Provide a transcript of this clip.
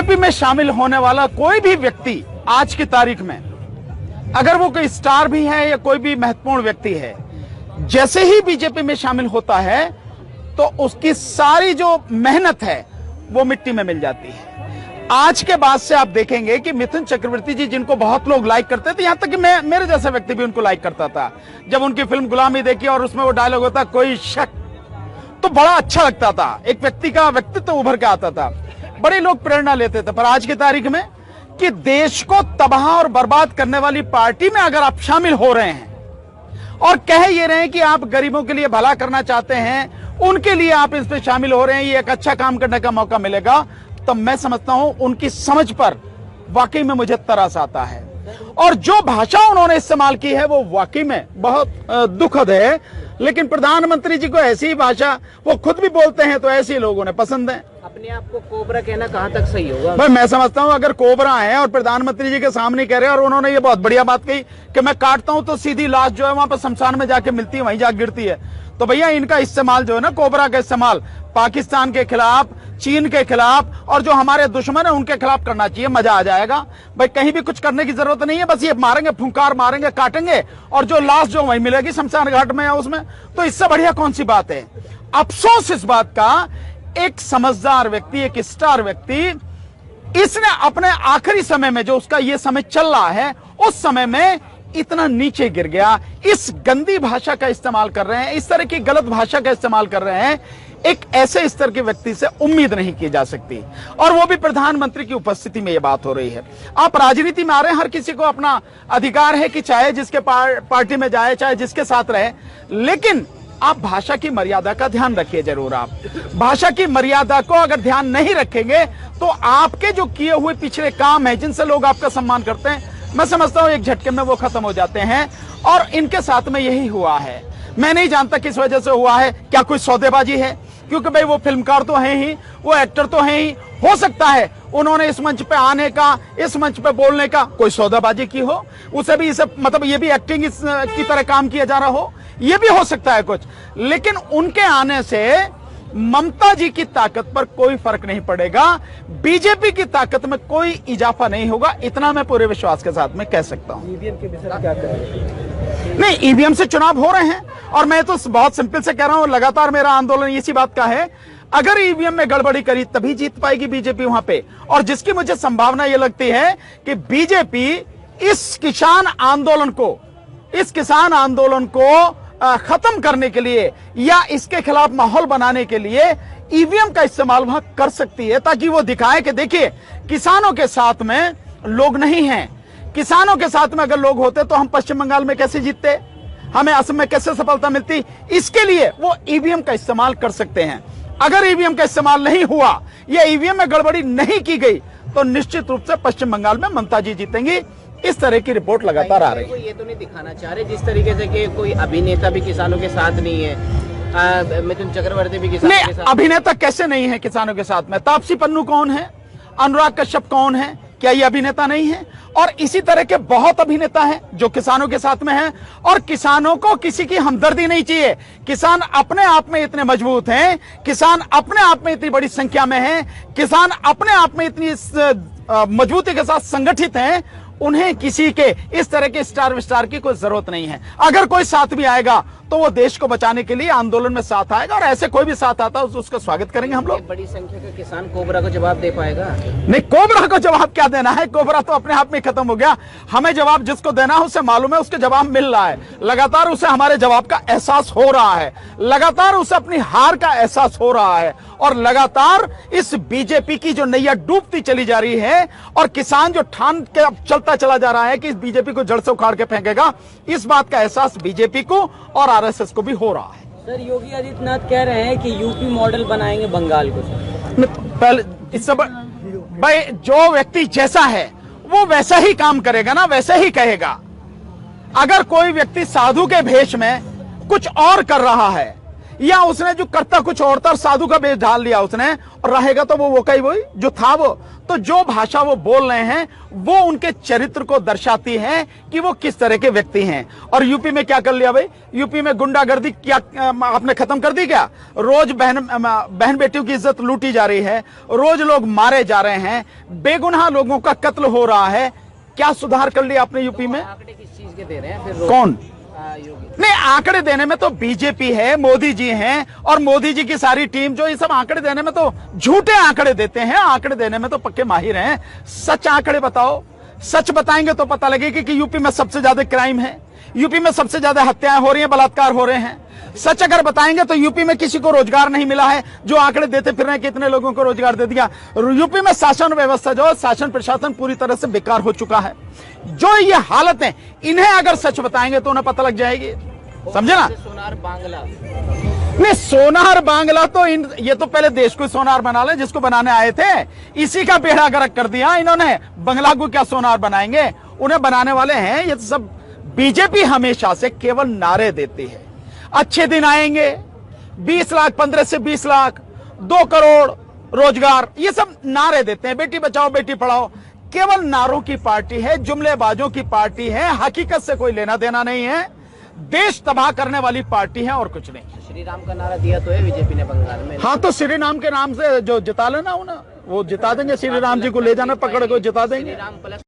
BJP में शामिल होने वाला कोई भी व्यक्ति आज की तारीख में, अगर वो कोई स्टार भी है या कोई भी महत्वपूर्ण व्यक्ति है, जैसे ही बीजेपी में शामिल होता है तो उसकी सारी जो मेहनत है वो मिट्टी में मिल जाती है। आज के बाद से आप देखेंगे कि मिथुन चक्रवर्ती जी, जिनको बहुत लोग लाइक करते थे, यहां तक कि मेरे जैसा व्यक्ति भी उनको लाइक करता था, जब उनकी फिल्म गुलामी देखी और उसमें वो डायलॉग होता कोई शक, तो बड़ा अच्छा लगता था, एक व्यक्ति का व्यक्तित्व उभर के आता था, बड़े लोग प्रेरणा लेते थे। पर आज की तारीख में कि देश को तबाह और बर्बाद करने वाली पार्टी में अगर आप शामिल हो रहे हैं और कह ये रहे हैं कि आप गरीबों के लिए भला करना चाहते हैं, उनके लिए आप इस पे शामिल हो रहे हैं, ये एक अच्छा काम करने का मौका मिलेगा, तो मैं समझता हूं उनकी समझ पर वाकई में मुझे तरस आता है। और जो भाषा उन्होंने इस्तेमाल की है वो वाकई में बहुत दुखद है। लेकिन प्रधानमंत्री जी को ऐसी ही भाषा वो खुद भी बोलते हैं तो ऐसे लोगों ने पसंद है। अपने आप को कोबरा कहना कहां तक सही होगा? भाई मैं समझता हूं अगर कोबरा है और प्रधानमंत्री जी के सामने कह रहे हैं, और उन्होंने ये बहुत बढ़िया बात कही कि मैं काटता हूं तो सीधी लाश जो है वहां पर शमशान में जाके मिलती है, वहीं जा गिरती है, तो भैया इनका इस्तेमाल जो है ना, कोबरा का इस्तेमाल पाकिस्तान के खिलाफ, चीन के खिलाफ और जो हमारे दुश्मन है उनके खिलाफ करना चाहिए, मजा आ जाएगा। भाई कहीं भी कुछ करने की जरूरत नहीं है, बस ये मारेंगे, फुंकार मारेंगे, काटेंगे और जो लाश जो वहीं मिलेगी शमशान घाट में या उसमें, तो इससे बढ़िया कौन सी बात है। अफसोस इस बात का, एक समझदार व्यक्ति, एक स्टार व्यक्ति, इसने अपने आखिरी समय में जो उसका ये समय चल रहा है उस समय में इतना नीचे गिर गया, इस गंदी भाषा का इस्तेमाल कर रहे हैं, इस तरह की गलत भाषा का इस्तेमाल कर रहे हैं, एक ऐसे स्तर के व्यक्ति से उम्मीद नहीं की जा सकती, और वो भी प्रधानमंत्री की उपस्थिति में ये बात हो रही है। आप राजनीति में आ रहे हैं, हर किसी को अपना अधिकार है कि चाहे जिसके पार्टी में जाए, चाहे जिसके साथ रहे, लेकिन आप भाषा की मर्यादा का ध्यान रखिए जरूर। आप भाषा की मर्यादा को अगर ध्यान नहीं रखेंगे तो आपके जो किए हुए पिछले काम है, जिनसे लोग आपका सम्मान करते हैं, मैं समझता हूं एक झटके में वो खत्म हो जाते हैं। और इनके साथ में यही हुआ है। मैं नहीं जानता किस वजह से हुआ है, क्या कोई सौदेबाजी है, क्योंकि भाई वो फिल्मकार तो हैं ही, वो एक्टर तो हैं ही, हो सकता है उन्होंने इस मंच पे आने का, इस मंच पे बोलने का कोई सौदेबाजी की हो, उसे भी इसे मतलब ये भी एक्टिंग की तरह काम किया जा रहा हो, ये भी हो सकता है कुछ। लेकिन उनके आने से ममता जी की ताकत पर कोई फर्क नहीं पड़ेगा, बीजेपी की ताकत में कोई इजाफा नहीं होगा, इतना मैं पूरे विश्वास के साथ में कह सकता हूं। ईवीएम के विषय में क्या कहेंगे? नहीं, ईवीएम से चुनाव हो रहे हैं और मैं तो बहुत सिंपल से कह रहा हूं, लगातार मेरा आंदोलन इसी बात का है, अगर ईवीएम में गड़बड़ी करी तभी जीत पाएगी बीजेपी वहां पे। और जिसकी मुझे संभावना यह लगती है कि बीजेपी इस किसान आंदोलन को खत्म करने के लिए या इसके खिलाफ माहौल बनाने के लिए ईवीएम का इस्तेमाल वहां कर सकती है, ताकि वो दिखाए कि देखिए किसानों के साथ में लोग नहीं हैं, किसानों के साथ में अगर लोग होते तो हम पश्चिम बंगाल में कैसे जीतते, हमें असम में कैसे सफलता मिलती। इसके लिए वो ईवीएम का इस्तेमाल कर सकते हैं। अगर ईवीएम का इस्तेमाल नहीं हुआ या ईवीएम में गड़बड़ी नहीं की गई तो निश्चित रूप से पश्चिम बंगाल में ममता जी जीतेंगी। इस तरह की रिपोर्ट लगातार आ रही है। ये तो नहीं दिखाना चाह रहे जिस तरीके से कि कोई अभिनेता भी किसानों के साथ नहीं है, मिथुन चक्रवर्ती भी किसानों के साथ। अभिनेता कैसे नहीं है किसानों के साथ में? तापसी पन्नू कौन है, अनुराग कश्यप कौन है, क्या ये अभिनेता नहीं है? और इसी तरह के बहुत अभिनेता हैं जो किसानों के साथ में हैं, और किसानों को किसी की हमदर्दी नहीं चाहिए। किसान अपने आप में इतने मजबूत हैं, किसान अपने आप में इतनी बड़ी संख्या में हैं, किसान अपने आप में इतनी मजबूती के साथ संगठित हैं, उन्हें किसी के इस तरह के स्टार विस्टार की कोई जरूरत नहीं है। अगर कोई साथ भी आएगा तो वो देश को बचाने के लिए आंदोलन में साथ आएगा, और ऐसे कोई भी साथ आता है उसका स्वागत करेंगे हम लोग। बड़ी संख्या के किसान कोबरा को जवाब दे पाएगा? नहीं, कोबरा को जवाब क्या देना है, कोबरा तो अपने आप में खत्म हो गया। हमें जवाब जिसको देना है उसे मालूम है, उसके जवाब मिल रहा है, लगातार उसे हमारे जवाब का एहसास हो रहा है, लगातार उसे अपनी हार का एहसास हो रहा है, और लगातार इस बीजेपी की जो नैया डूबती चली जा रही है और किसान जो ठान के अब चलता चला जा रहा है कि इस बीजेपी को जड़ से उखाड़ के फेंकेगा, इस बात का एहसास बीजेपी को और आरएसएस को भी हो रहा है। सर, योगी आदित्यनाथ कह रहे हैं कि यूपी मॉडल बनाएंगे बंगाल को। पहले इससे भाई जो व्यक्ति जैसा है वो वैसा ही काम करेगा ना, वैसा ही कहेगा। अगर कोई व्यक्ति साधु के भेष में कुछ और कर रहा है या उसने जो करता कुछ और था और साधु का वेश ढाल लिया उसने, और रहेगा तो वो का ही वही जो था वो। तो जो भाषा वो बोल रहे हैं वो उनके चरित्र को दर्शाती है कि वो किस तरह के व्यक्ति हैं। और यूपी में क्या कर लिया भाई, यूपी में गुंडागर्दी क्या आपने खत्म कर दी क्या? रोज बहन बेटियों की इज्जत लूटी जा रही है, रोज लोग मारे जा रहे हैं, बेगुनाह लोगों का कत्ल हो रहा है। क्या सुधार कर लिया आपने यूपी में? आंकड़े किस चीज के दे रहे हैं फिर कौन? योगी? नहीं, आंकड़े देने में तो बीजेपी है, मोदी जी हैं, और मोदी जी की सारी टीम जो ये सब आंकड़े देने में तो झूठे आंकड़े देते हैं, आंकड़े देने में तो पक्के माहिर हैं। सच आंकड़े बताओ, सच बताएंगे तो पता लगेगा कि यूपी में सबसे ज्यादा क्राइम है, यूपी में सबसे ज्यादा हत्याएं हो रही हैं, बलात्कार हो रहे हैं। सच अगर बताएंगे तो यूपी में किसी को रोजगार नहीं मिला है, जो आंकड़े देते फिर रहे हैं कितने लोगों को रोजगार दे दिया। यूपी में शासन व्यवस्था जो शासन प्रशासन पूरी तरह से बेकार हो चुका है। जो ये हालत है, इन्हें अगर सच बताएंगे तो उन्हें पता लग जाएगी, समझे ना? सोनार बांग्ला नहीं, सोनार बांग्ला तो ये तो पहले देश को सोनार बना ले, जिसको बनाने आए थे इसी का बेड़ा गर्क कर दिया इन्होंने। बंगला को क्या सोनार बनाएंगे, उन्हें बनाने वाले हैं ये सब। बीजेपी हमेशा से केवल नारे देती है, अच्छे दिन आएंगे, 20 लाख 15 से 20 लाख, 2 करोड़ रोजगार, ये सब नारे देते हैं। बेटी बचाओ बेटी पढ़ाओ, केवल नारों की पार्टी है, जुमलेबाजों की पार्टी है, हकीकत से कोई लेना देना नहीं है, देश तबाह करने वाली पार्टी है और कुछ नहीं। श्री राम का नारा दिया तो है बीजेपी ने बंगाल में। हाँ, तो श्री राम के नाम से जो जिता लेना हो ना, वो जिता देंगे। श्री राम जी को ले जाना, पकड़ को जिता देंगे। श्री राम प्लस